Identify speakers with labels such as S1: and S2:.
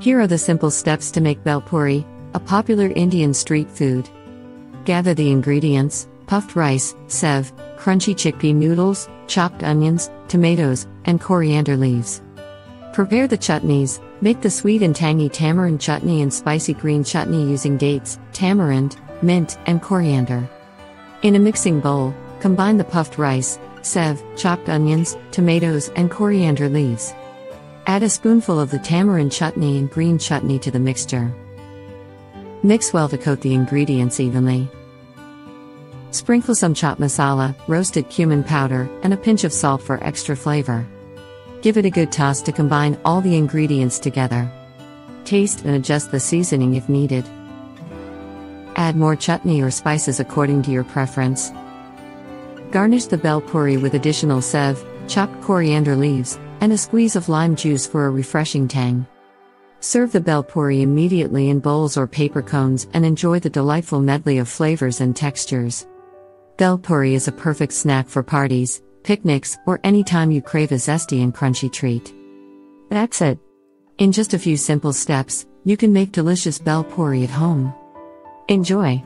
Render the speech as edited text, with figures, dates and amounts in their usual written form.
S1: Here are the simple steps to make Bhel Puri, a popular Indian street food. Gather the ingredients: puffed rice, sev, crunchy chickpea noodles, chopped onions, tomatoes, and coriander leaves. Prepare the chutneys. Make the sweet and tangy tamarind chutney and spicy green chutney using dates, tamarind, mint, and coriander. In a mixing bowl, combine the puffed rice, sev, chopped onions, tomatoes, and coriander leaves. Add a spoonful of the tamarind chutney and green chutney to the mixture. Mix well to coat the ingredients evenly. Sprinkle some chaat masala, roasted cumin powder, and a pinch of salt for extra flavor. Give it a good toss to combine all the ingredients together. Taste and adjust the seasoning if needed. Add more chutney or spices according to your preference. Garnish the Bhel Puri with additional sev, chopped coriander leaves, and a squeeze of lime juice for a refreshing tang. Serve the Bhel Puri immediately in bowls or paper cones and enjoy the delightful medley of flavors and textures. Bhel Puri is a perfect snack for parties, picnics, or any time you crave a zesty and crunchy treat. That's it. In just a few simple steps, you can make delicious Bhel Puri at home. Enjoy!